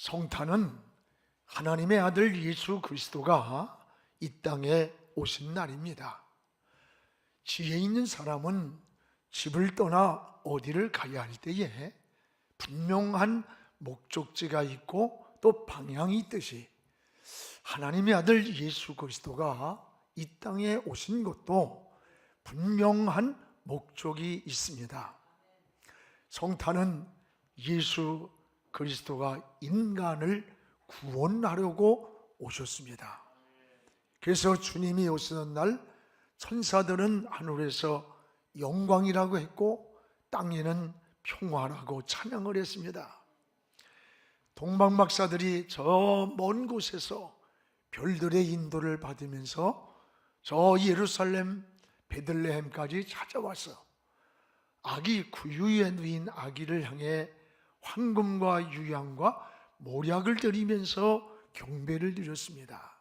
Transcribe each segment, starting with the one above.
성탄은 하나님의 아들 예수 그리스도가 이 땅에 오신 날입니다. 지혜 있는 사람은 집을 떠나 어디를 가야 할 때에 분명한 목적지가 있고 또 방향이 있듯이 하나님의 아들 예수 그리스도가 이 땅에 오신 것도 분명한 목적이 있습니다. 성탄은 예수 그리스도가 인간을 구원하려고 오셨습니다. 그래서 주님이 오시는 날 천사들은 하늘에서 영광이라고 했고 땅에는 평화라고 찬양을 했습니다. 동방 박사들이 저 먼 곳에서 별들의 인도를 받으면서 저 예루살렘 베들레헴까지 찾아와서 아기 구유에 누인 아기를 향해 황금과 유향과 모략을 드리면서 경배를 드렸습니다.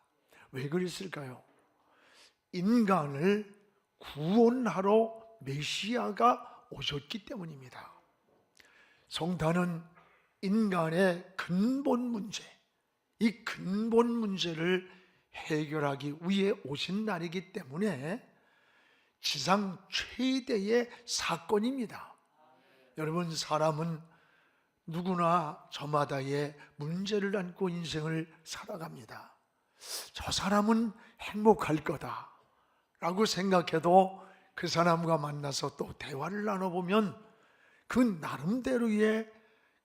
왜 그랬을까요? 인간을 구원하러 메시아가 오셨기 때문입니다. 성탄은 인간의 근본 문제, 이 근본 문제를 해결하기 위해 오신 날이기 때문에 지상 최대의 사건입니다. 여러분, 사람은 누구나 저마다의 문제를 안고 인생을 살아갑니다. 저 사람은 행복할 거다 라고 생각해도 그 사람과 만나서 또 대화를 나눠보면 그 나름대로의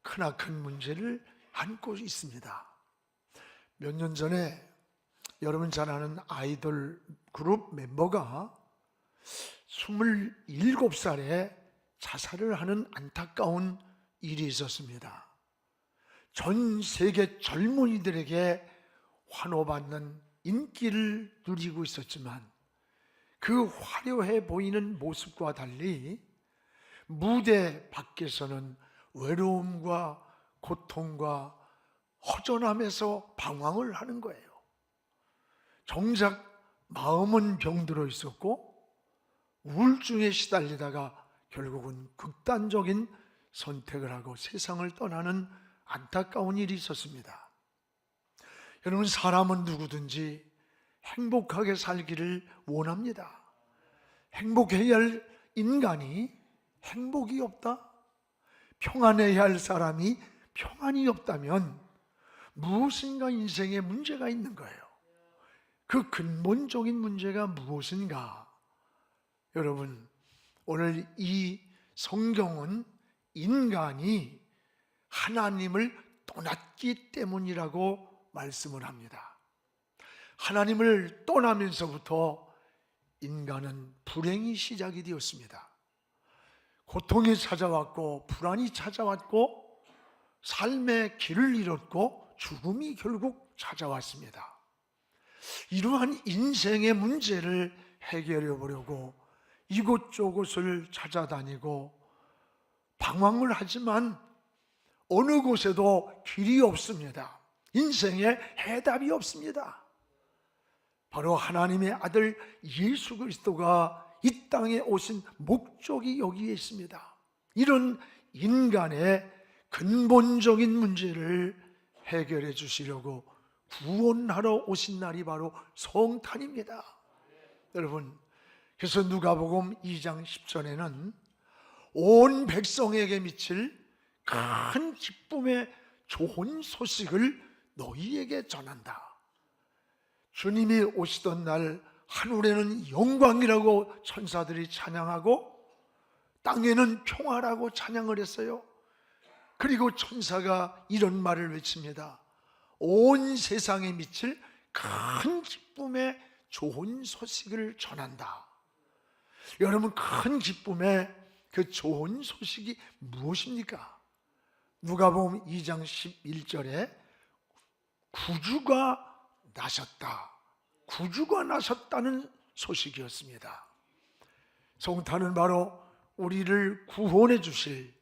크나큰 문제를 안고 있습니다. 몇 년 전에 여러분 잘 아는 아이돌 그룹 멤버가 27살에 자살을 하는 안타까운 일이 있었습니다. 전 세계 젊은이들에게 환호받는 인기를 누리고 있었지만 그 화려해 보이는 모습과 달리 무대 밖에서는 외로움과 고통과 허전함에서 방황을 하는 거예요. 정작 마음은 병들어 있었고 우울증에 시달리다가 결국은 극단적인 선택을 하고 세상을 떠나는 안타까운 일이 있었습니다. 여러분, 사람은 누구든지 행복하게 살기를 원합니다. 행복해야 할 인간이 행복이 없다? 평안해야 할 사람이 평안이 없다면 무엇인가 인생에 문제가 있는 거예요. 그 근본적인 문제가 무엇인가? 여러분, 오늘 이 성경은 인간이 하나님을 떠났기 때문이라고 말씀을 합니다. 하나님을 떠나면서부터 인간은 불행이 시작이 되었습니다. 고통이 찾아왔고 불안이 찾아왔고 삶의 길을 잃었고 죽음이 결국 찾아왔습니다. 이러한 인생의 문제를 해결해 보려고 이곳저곳을 찾아다니고 방황을 하지만 어느 곳에도 길이 없습니다. 인생에 해답이 없습니다. 바로 하나님의 아들 예수 그리스도가 이 땅에 오신 목적이 여기에 있습니다. 이런 인간의 근본적인 문제를 해결해 주시려고 구원하러 오신 날이 바로 성탄입니다. 여러분, 그래서 누가복음 2장 10절에는 온 백성에게 미칠 큰 기쁨의 좋은 소식을 너희에게 전한다. 주님이 오시던 날 하늘에는 영광이라고 천사들이 찬양하고 땅에는 평화라고 찬양을 했어요. 그리고 천사가 이런 말을 외칩니다. 온 세상에 미칠 큰 기쁨의 좋은 소식을 전한다. 여러분, 큰 기쁨의 그 좋은 소식이 무엇입니까? 누가복음 2장 11절에 구주가 나셨다. 구주가 나셨다는 소식이었습니다. 성탄은 바로 우리를 구원해 주실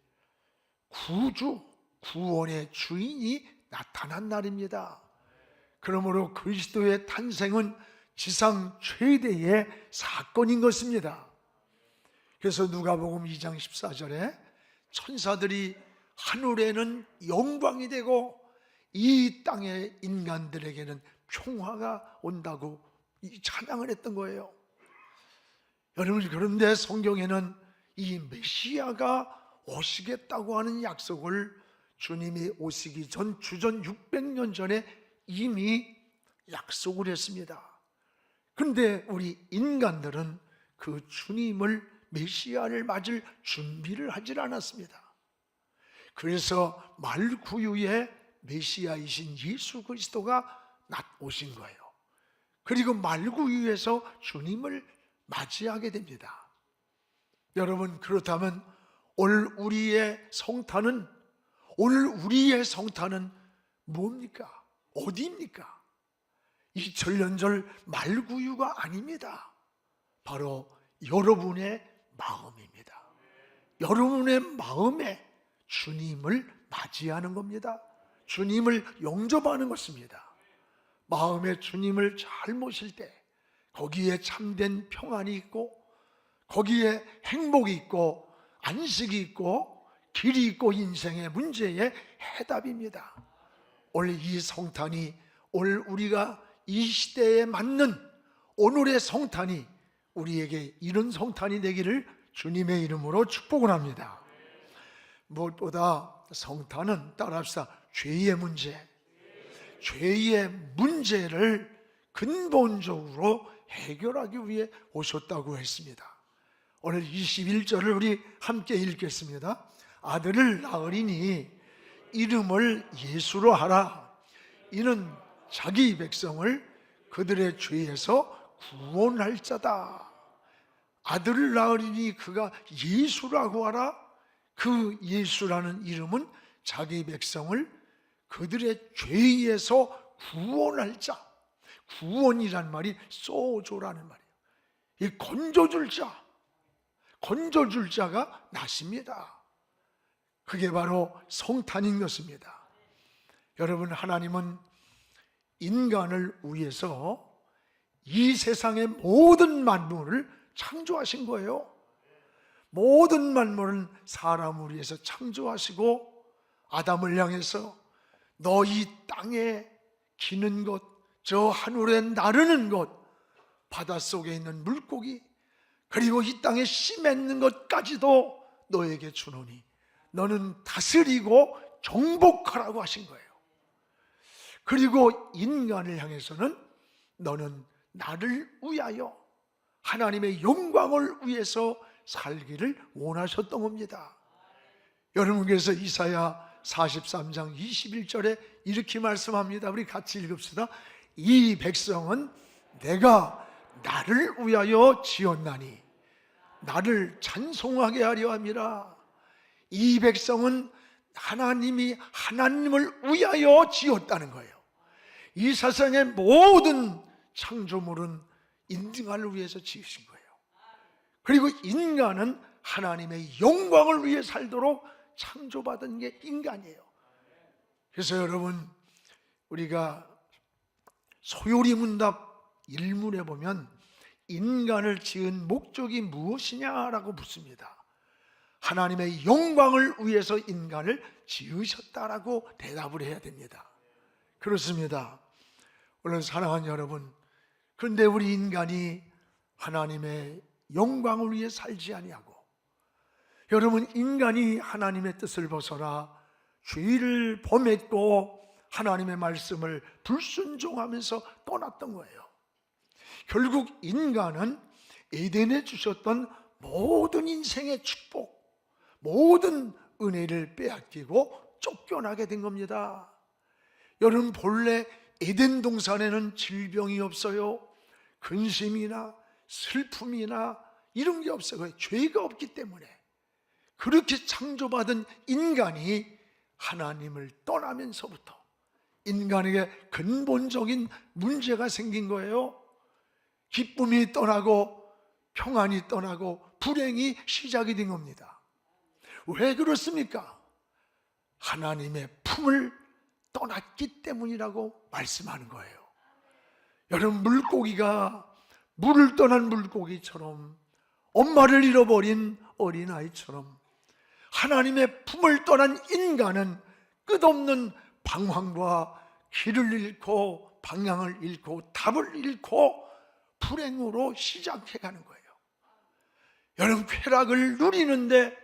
구주, 구원의 주인이 나타난 날입니다. 그러므로 그리스도의 탄생은 지상 최대의 사건인 것입니다. 그래서 누가복음 2장 14절에 천사들이 하늘에는 영광이 되고 이 땅의 인간들에게는 평화가 온다고 찬양을 했던 거예요. 여러분, 그런데 성경에는 이 메시아가 오시겠다고 하는 약속을 주님이 오시기 전 주전 600년 전에 이미 약속을 했습니다. 그런데 우리 인간들은 그 주님을 메시아를 맞을 준비를 하질 않았습니다. 그래서 말구유에 메시아이신 예수 그리스도가 오신 거예요. 그리고 말구유에서 주님을 맞이하게 됩니다. 여러분, 그렇다면 오늘 우리의 성탄은 뭡니까? 어디입니까? 이 전년절 말구유가 아닙니다. 바로 여러분의 마음입니다. 여러분의 마음에 주님을 맞이하는 겁니다. 주님을 영접하는 것입니다. 마음에 주님을 잘 모실 때 거기에 참된 평안이 있고, 거기에 행복이 있고, 안식이 있고, 길이 있고, 인생의 문제의 해답입니다. 오늘 이 성탄이, 오늘 우리가 이 시대에 맞는 오늘의 성탄이 우리에게 이런 성탄이 되기를 주님의 이름으로 축복을 합니다. 무엇보다 성탄은 따라합시다. 죄의 문제를 근본적으로 해결하기 위해 오셨다고 했습니다. 오늘 21절을 우리 함께 읽겠습니다. 아들을 낳으리니 이름을 예수로 하라. 이는 자기 백성을 그들의 죄에서 구원할 자다. 아들을 낳으리니 그가 예수라고 하라. 그 예수라는 이름은 자기 백성을 그들의 죄에서 구원할 자. 구원이란 말이 소조라는 말이에요. 이 건져줄 자가 나십니다. 그게 바로 성탄인 것입니다. 여러분, 하나님은 인간을 위해서 이 세상의 모든 만물을 창조하신 거예요. 모든 만물은 사람을 위해서 창조하시고, 아담을 향해서 너 이 땅에 기는 것, 저 하늘에 나르는 것, 바닷속에 있는 물고기, 그리고 이 땅에 씨 맺는 것까지도 너에게 주노니 너는 다스리고 정복하라고 하신 거예요. 그리고 인간을 향해서는 너는 나를 위하여 하나님의 영광을 위해서 살기를 원하셨던 겁니다. 여러분께서 이사야 43장 21절에 이렇게 말씀합니다. 우리 같이 읽읍시다. 이 백성은 내가 나를 위하여 지었나니 나를 찬송하게 하려 함이라. 이 백성은 하나님이 하나님을 위하여 지었다는 거예요. 이 세상의 모든 창조물은 인간을 위해서 지으신 거예요. 그리고 인간은 하나님의 영광을 위해 살도록 창조받은 게 인간이에요. 그래서 여러분, 우리가 소요리문답 1문에 보면 인간을 지은 목적이 무엇이냐라고 묻습니다. 하나님의 영광을 위해서 인간을 지으셨다라고 대답을 해야 됩니다. 그렇습니다. 물론 사랑하는 여러분, 그런데 우리 인간이 하나님의 영광을 위해 살지 아니하고, 여러분, 인간이 하나님의 뜻을 벗어나 죄를 범했고 하나님의 말씀을 불순종하면서 떠났던 거예요. 결국 인간은 에덴에 주셨던 모든 인생의 축복, 모든 은혜를 빼앗기고 쫓겨나게 된 겁니다. 여러분, 본래 에덴 동산에는 질병이 없어요. 근심이나 슬픔이나 이런 게 없어요. 죄가 없기 때문에. 그렇게 창조받은 인간이 하나님을 떠나면서부터 인간에게 근본적인 문제가 생긴 거예요. 기쁨이 떠나고 평안이 떠나고 불행이 시작이 된 겁니다. 왜 그렇습니까? 하나님의 품을 떠났기 때문이라고 말씀하는 거예요. 여러분, 물고기가 물을 떠난 물고기처럼, 엄마를 잃어버린 어린아이처럼 하나님의 품을 떠난 인간은 끝없는 방황과 길을 잃고 방향을 잃고 답을 잃고 불행으로 시작해가는 거예요. 여러분, 쾌락을 누리는데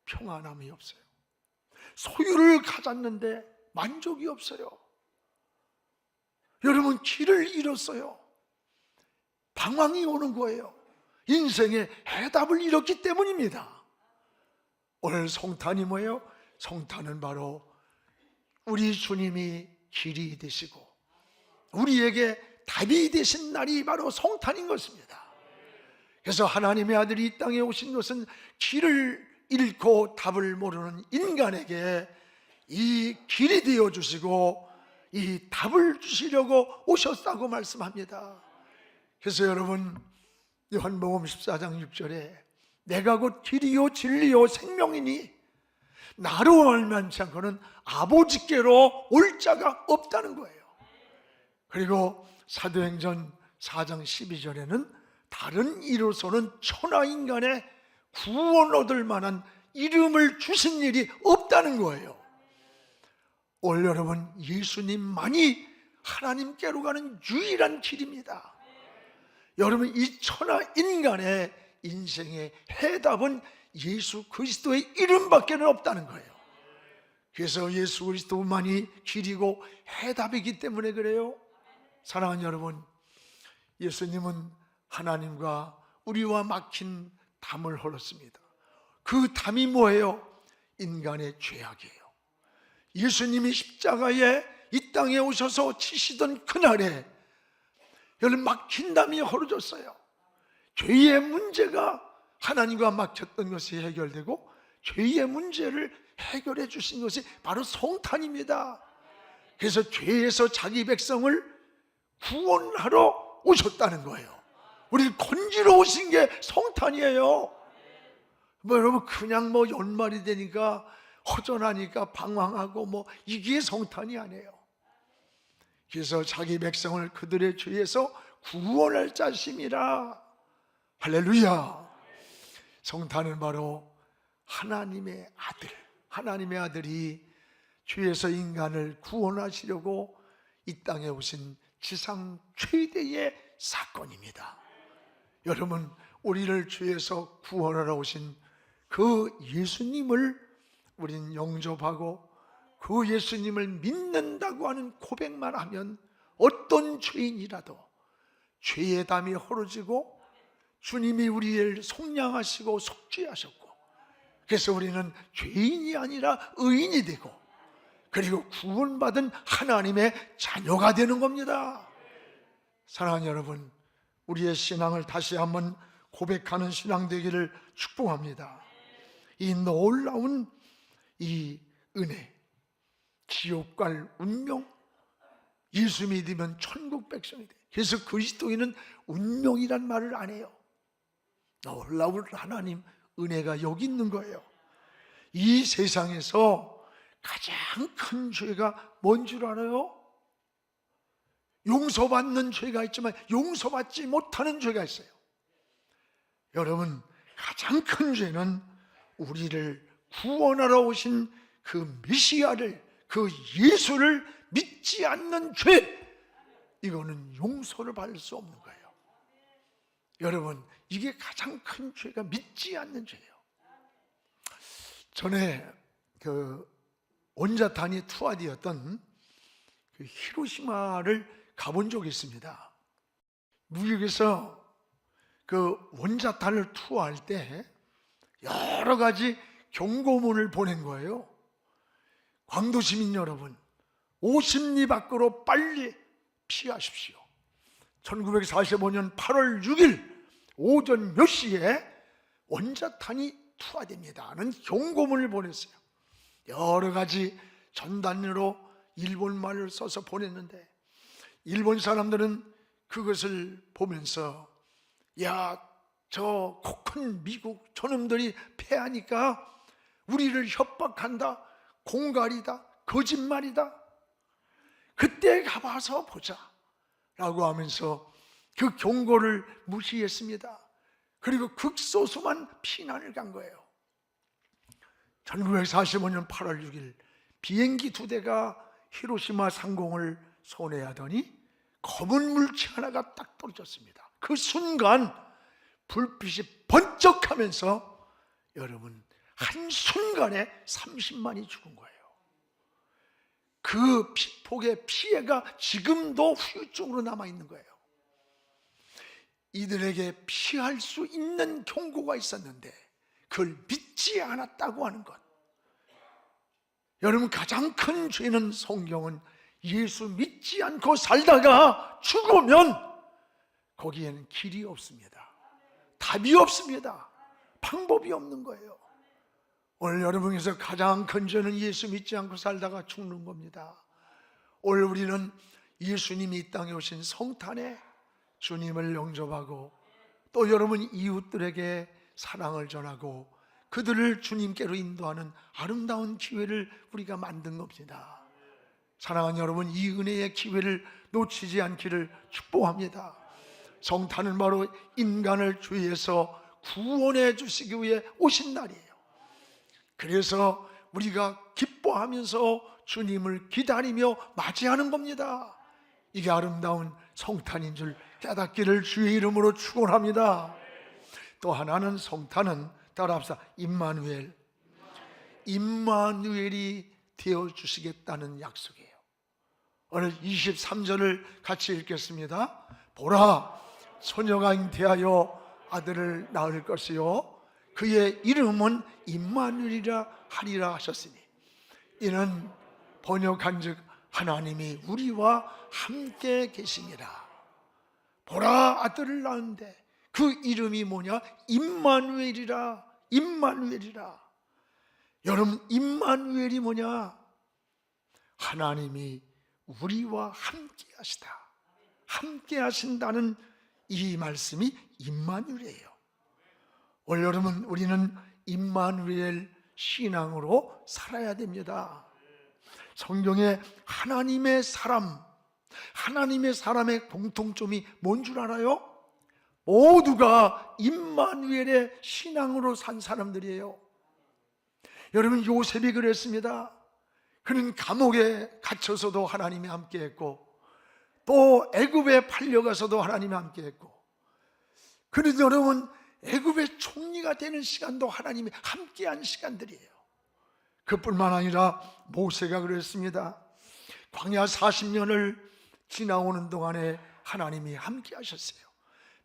평안함이 없어요. 소유를 가졌는데 만족이 없어요. 여러분, 길을 잃었어요. 방황이 오는 거예요. 인생의 해답을 잃었기 때문입니다. 오늘 성탄이 뭐예요? 성탄은 바로 우리 주님이 길이 되시고 우리에게 답이 되신 날이 바로 성탄인 것입니다. 그래서 하나님의 아들이 이 땅에 오신 것은 길을 잃고 답을 모르는 인간에게 이 길이 되어 주시고 이 답을 주시려고 오셨다고 말씀합니다. 그래서 여러분, 요한복음 14장 6절에 내가 곧 길이요 진리요 생명이니 나로 말미암지 않고는 아버지께로 올 자가 없다는 거예요. 그리고 사도행전 4장 12절에는 다른 이로서는 천하인간의 구원 얻을 만한 이름을 주신 일이 없다는 거예요. 오늘 여러분, 예수님만이 하나님께로 가는 유일한 길입니다. 여러분, 이 천하인간의 인생의 해답은 예수 그리스도의 이름밖에 없다는 거예요. 그래서 예수 그리스도만이 길이고 해답이기 때문에 그래요. 사랑하는 여러분, 예수님은 하나님과 우리와 막힌 담을 흘렀습니다. 그 담이 뭐예요? 인간의 죄악이에요. 예수님이 십자가에 이 땅에 오셔서 치시던 그날에 여러분, 막힌 담이 흘러졌어요. 죄의 문제가 하나님과 막혔던 것이 해결되고 죄의 문제를 해결해 주신 것이 바로 성탄입니다. 그래서 죄에서 자기 백성을 구원하러 오셨다는 거예요. 우리를 건지러 오신 게 성탄이에요. 여러분, 그냥 연말이 되니까 허전하니까 방황하고 이게 성탄이 아니에요. 그래서 자기 백성을 그들의 죄에서 구원할 자심이라. 할렐루야. 성탄은 바로 하나님의 아들, 하나님의 아들이 죄에서 인간을 구원하시려고 이 땅에 오신 지상 최대의 사건입니다. 여러분, 우리를 죄에서 구원하러 오신 그 예수님을 우린 영접하고 그 예수님을 믿는다고 하는 고백만 하면 어떤 죄인이라도 죄의 담이 헐어지고 주님이 우리를 속량하시고 속죄하셨고, 그래서 우리는 죄인이 아니라 의인이 되고 그리고 구원받은 하나님의 자녀가 되는 겁니다. 사랑하는 여러분, 우리의 신앙을 다시 한번 고백하는 신앙 되기를 축복합니다. 이 놀라운 이 은혜, 지옥 갈 운명, 예수 믿으면 천국 백성이 돼. 그래서 그리스도인은 운명이란 말을 안 해요. 놀라운 하나님 은혜가 여기 있는 거예요. 이 세상에서 가장 큰 죄가 뭔 줄 알아요? 용서받는 죄가 있지만 용서받지 못하는 죄가 있어요. 여러분, 가장 큰 죄는 우리를 구원하러 오신 그 메시아를, 그 예수를 믿지 않는 죄, 이거는 용서를 받을 수 없는 거예요. 여러분, 이게 가장 큰 죄가 믿지 않는 죄예요. 전에 그 원자탄이 투하되었던 그 히로시마를 가본 적이 있습니다. 미국에서 그 원자탄을 투하할 때 여러 가지 경고문을 보낸 거예요. 광도 시민 여러분, 50리 밖으로 빨리 피하십시오. 1945년 8월 6일 오전 몇 시에 원자탄이 투하됩니다는 경고문을 보냈어요. 여러 가지 전단으로 일본말을 써서 보냈는데 일본 사람들은 그것을 보면서 야, 저 코 큰 미국 저놈들이 패하니까 우리를 협박한다, 공갈이다, 거짓말이다, 그때 가봐서 보자 라고 하면서 그 경고를 무시했습니다. 그리고 극소수만 피난을 간 거예요. 1945년 8월 6일 비행기 2대가 히로시마 상공을 손에 하더니 검은 물체 하나가 딱 떨어졌습니다. 그 순간 불빛이 번쩍하면서 여러분 한순간에 30만이 죽은 거예요. 그 피폭의 피해가 지금도 후유증으로 남아있는 거예요. 이들에게 피할 수 있는 경고가 있었는데 그걸 믿지 않았다고 하는 것. 여러분, 가장 큰 죄는 성경은 예수 믿지 않고 살다가 죽으면 거기에는 길이 없습니다. 답이 없습니다. 방법이 없는 거예요. 오늘 여러분께서 가장 큰 죄는 예수 믿지 않고 살다가 죽는 겁니다. 오늘 우리는 예수님이 이 땅에 오신 성탄에 주님을 영접하고 또 여러분 이웃들에게 사랑을 전하고 그들을 주님께로 인도하는 아름다운 기회를 우리가 만든 겁니다. 사랑하는 여러분, 이 은혜의 기회를 놓치지 않기를 축복합니다. 성탄은 바로 인간을 죄에서 구원해 주시기 위해 오신 날이에요. 그래서 우리가 기뻐하면서 주님을 기다리며 맞이하는 겁니다. 이게 아름다운 성탄인 줄 깨닫기를 주의 이름으로 축원합니다. 또 하나는 성탄은 따라합시다. 임마누엘. 임마누엘이 되어주시겠다는 약속이에요. 오늘 23절을 같이 읽겠습니다. 보라, 소녀가 잉태하여 아들을 낳을 것이요 그의 이름은 임마누엘이라 하리라 하셨으니 이는 번역한즉 하나님이 우리와 함께 계시니라. 보라, 아들을 낳은데 그 이름이 뭐냐? 임마누엘이라. 임마누엘이라. 여러분, 임마누엘이 뭐냐? 하나님이 우리와 함께 하시다. 함께 하신다는 이 말씀이 임마누엘이에요. 오늘 여러분, 우리는 임마누엘 신앙으로 살아야 됩니다. 성경에 하나님의 사람, 하나님의 사람의 공통점이 뭔 줄 알아요? 모두가 임마누엘의 신앙으로 산 사람들이에요. 여러분, 요셉이 그랬습니다. 그는 감옥에 갇혀서도 하나님이 함께했고 또 애굽에 팔려가서도 하나님이 함께했고 그는 여러분 애굽의 총리가 되는 시간도 하나님이 함께한 시간들이에요. 그뿐만 아니라 모세가 그랬습니다. 광야 40년을 지나오는 동안에 하나님이 함께하셨어요.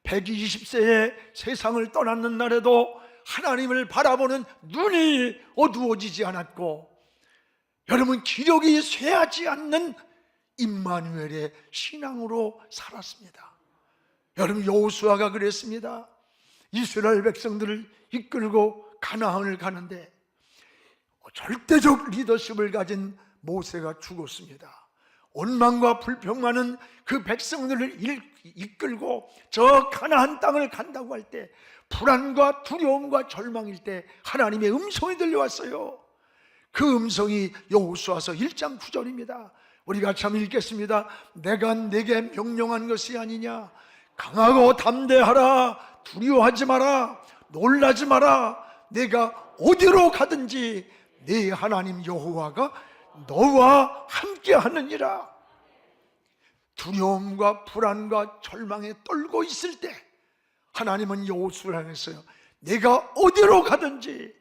120세에 세상을 떠났는 날에도 하나님을 바라보는 눈이 어두워지지 않았고 여러분 기력이 쇠하지 않는 임마누엘의 신앙으로 살았습니다. 여러분 여호수아가 그랬습니다. 이스라엘 백성들을 이끌고 가나안을 가는데 절대적 리더십을 가진 모세가 죽었습니다. 원망과 불평만은 그 백성들을 이끌고 저 가나안 땅을 간다고 할 때 불안과 두려움과 절망일 때 하나님의 음성이 들려왔어요. 그 음성이 여호수아서 1장 9절입니다. 우리가 참 읽겠습니다. 내가 내게 명령한 것이 아니냐. 강하고 담대하라. 두려워하지 마라. 놀라지 마라. 내가 어디로 가든지 네 하나님 여호와가 너와 함께 하느니라. 두려움과 불안과 절망에 떨고 있을 때 하나님은 여호수아를 향했어요. 내가 어디로 가든지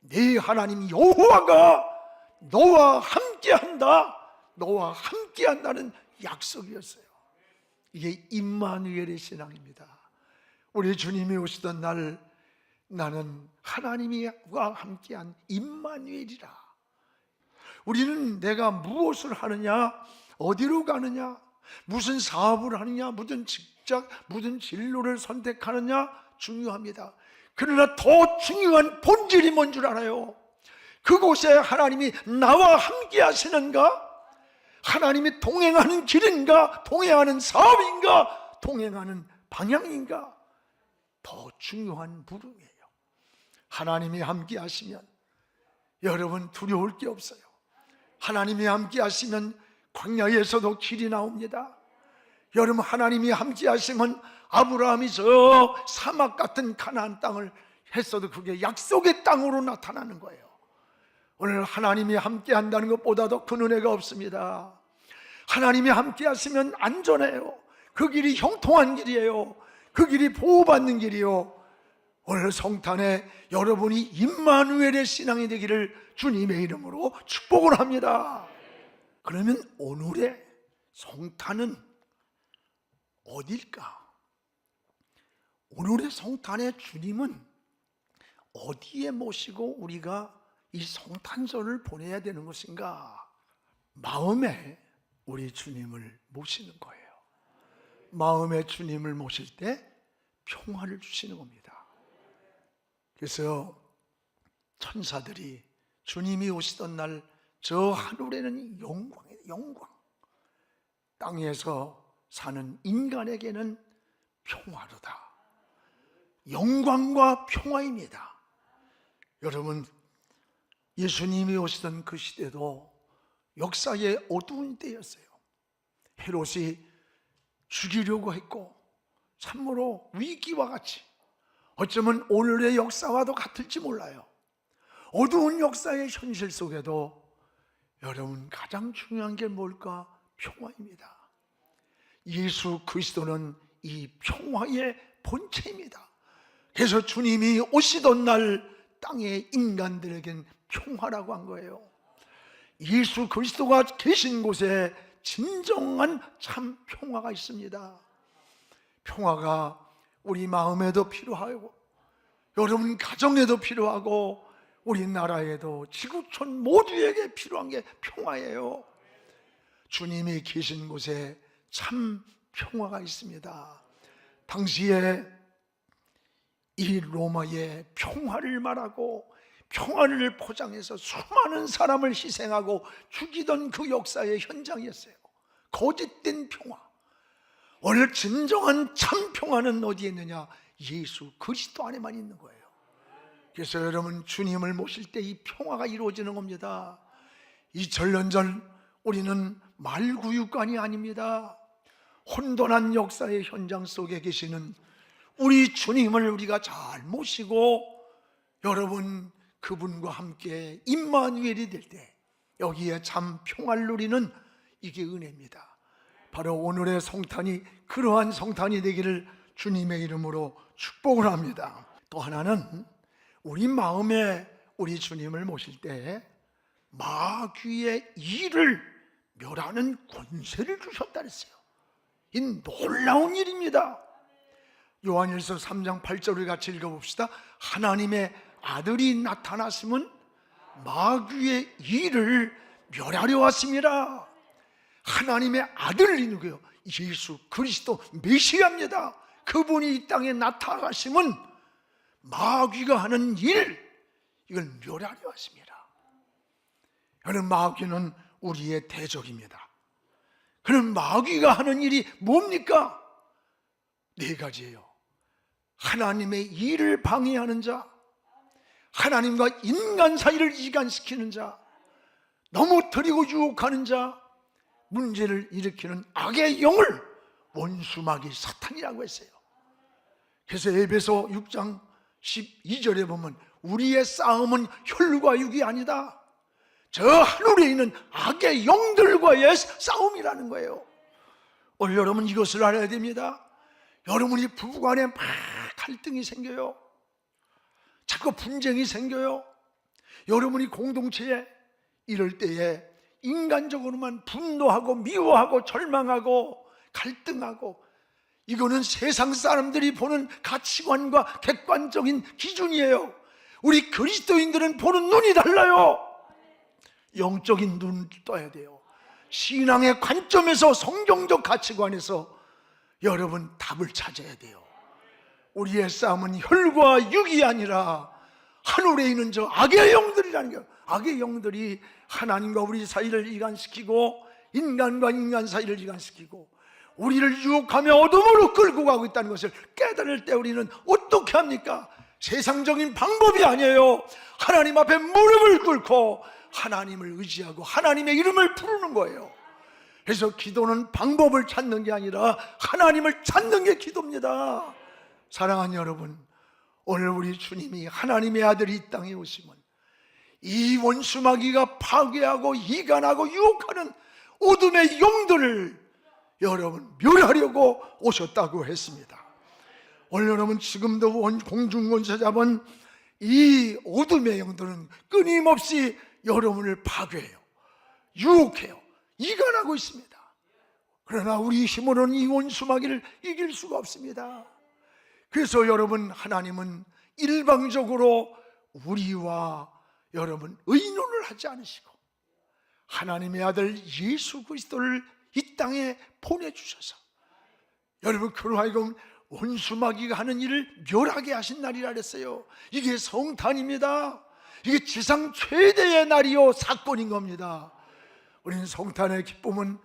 네 하나님 여호와가 너와 함께한다. 너와 함께한다는 약속이었어요. 이게 임마누엘의 신앙입니다. 우리 주님이 오시던 날 나는 하나님과 함께한 임마누엘이라. 우리는 내가 무엇을 하느냐, 어디로 가느냐, 무슨 사업을 하느냐, 무슨 직장, 무슨 진로를 선택하느냐 중요합니다. 그러나 더 중요한 본질이 뭔 줄 알아요? 그곳에 하나님이 나와 함께 하시는가? 하나님이 동행하는 길인가? 동행하는 사업인가? 동행하는 방향인가? 더 중요한 물음이에요. 하나님이 함께 하시면 여러분 두려울 게 없어요. 하나님이 함께 하시면 광야에서도 길이 나옵니다. 여러분 하나님이 함께 하시면 아브라함이 저 사막 같은 가나안 땅을 했어도 그게 약속의 땅으로 나타나는 거예요. 오늘 하나님이 함께 한다는 것보다 더 큰 은혜가 없습니다. 하나님이 함께 하시면 안전해요. 그 길이 형통한 길이에요. 그 길이 보호받는 길이요. 오늘 성탄에 여러분이 임마누엘의 신앙이 되기를 주님의 이름으로 축복을 합니다. 그러면 오늘의 성탄은 어딜까? 오늘의 성탄의 주님은 어디에 모시고 우리가 이 성탄절을 보내야 되는 것인가? 마음에 우리 주님을 모시는 거예요. 마음에 주님을 모실 때 평화를 주시는 겁니다. 그래서 천사들이 주님이 오시던 날 저 하늘에는 영광이에요. 영광. 땅에서 사는 인간에게는 평화로다. 영광과 평화입니다. 여러분, 예수님이 오시던 그 시대도 역사의 어두운 때였어요. 헤롯이 죽이려고 했고 참으로 위기와 같이, 어쩌면 오늘의 역사와도 같을지 몰라요. 어두운 역사의 현실 속에도 여러분, 가장 중요한 게 뭘까? 평화입니다. 예수 그리스도는 이 평화의 본체입니다. 그래서 주님이 오시던 날 땅의 인간들에겐 평화라고 한 거예요. 예수 그리스도가 계신 곳에 진정한 참 평화가 있습니다. 평화가 우리 마음에도 필요하고, 여러분 가정에도 필요하고, 우리나라에도 지구촌 모두에게 필요한 게 평화예요. 주님이 계신 곳에 참 평화가 있습니다. 당시에 이 로마의 평화를 말하고 평화를 포장해서 수많은 사람을 희생하고 죽이던 그 역사의 현장이었어요. 거짓된 평화. 오늘 진정한 참 평화는 어디에 있느냐? 예수 그리스도 안에만 있는 거예요. 그래서 여러분, 주님을 모실 때 이 평화가 이루어지는 겁니다. 이 전년절 우리는 말구육관이 아닙니다. 혼돈한 역사의 현장 속에 계시는 우리 주님을 우리가 잘 모시고, 여러분 그분과 함께 임마누엘이 될 때 여기에 참 평화를 누리는 이게 은혜입니다. 바로 오늘의 성탄이 그러한 성탄이 되기를 주님의 이름으로 축복을 합니다. 또 하나는 우리 마음에 우리 주님을 모실 때 마귀의 일을 멸하는 권세를 주셨다 그랬어요. 이 놀라운 일입니다. 요한일서 3장 8절을 같이 읽어봅시다. 하나님의 아들이 나타났으면 마귀의 일을 멸하려 왔습니다. 하나님의 아들이 누구예요? 예수 그리스도 메시아입니다. 그분이 이 땅에 나타나시면 마귀가 하는 일, 이걸 멸하려 왔습니다. 그런 마귀는 우리의 대적입니다. 그런 마귀가 하는 일이 뭡니까? 네 가지예요. 하나님의 일을 방해하는 자, 하나님과 인간 사이를 이간시키는 자, 넘어뜨리고 유혹하는 자, 문제를 일으키는 악의 영을 원수마귀 사탄이라고 했어요. 그래서 에베소 6장 12절에 보면 우리의 싸움은 혈과 육이 아니다, 저 하늘에 있는 악의 영들과의 싸움이라는 거예요. 오늘 여러분 이것을 알아야 됩니다. 여러분이 부부간에 막 갈등이 생겨요. 자꾸 분쟁이 생겨요. 여러분이 공동체에 이럴 때에 인간적으로만 분노하고 미워하고 절망하고 갈등하고, 이거는 세상 사람들이 보는 가치관과 객관적인 기준이에요. 우리 그리스도인들은 보는 눈이 달라요. 영적인 눈을 떠야 돼요. 신앙의 관점에서, 성경적 가치관에서 여러분 답을 찾아야 돼요. 우리의 싸움은 혈과 육이 아니라 하늘에 있는 저 악의 영들이라는 거예요. 악의 영들이 하나님과 우리 사이를 이간시키고 인간과 인간 사이를 이간시키고 우리를 유혹하며 어둠으로 끌고 가고 있다는 것을 깨달을 때 우리는 어떻게 합니까? 세상적인 방법이 아니에요. 하나님 앞에 무릎을 꿇고 하나님을 의지하고 하나님의 이름을 부르는 거예요. 그래서 기도는 방법을 찾는 게 아니라 하나님을 찾는 게 기도입니다. 사랑하는 여러분, 오늘 우리 주님이 하나님의 아들이 이 땅에 오시면 이 원수마귀가 파괴하고 이간하고 유혹하는 어둠의 영들을 여러분 멸하려고 오셨다고 했습니다. 오늘 여러분 지금도 공중권세 잡은 이 어둠의 영들은 끊임없이 여러분을 파괴해요, 유혹해요, 이간하고 있습니다. 그러나 우리 힘으로는 이 원수마귀를 이길 수가 없습니다. 그래서 여러분, 하나님은 일방적으로 우리와 여러분 의논을 하지 않으시고 하나님의 아들 예수 그리스도를 이 땅에 보내주셔서 여러분 그로 하여금 원수마귀가 하는 일을 멸하게 하신 날이라 그랬어요. 이게 성탄입니다. 이게 지상 최대의 날이요 사건인 겁니다. 우리는 성탄의 기쁨은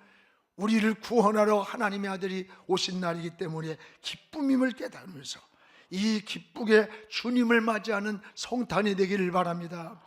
우리를 구원하러 하나님의 아들이 오신 날이기 때문에 기쁨임을 깨달으면서 이 기쁘게 주님을 맞이하는 성탄이 되기를 바랍니다.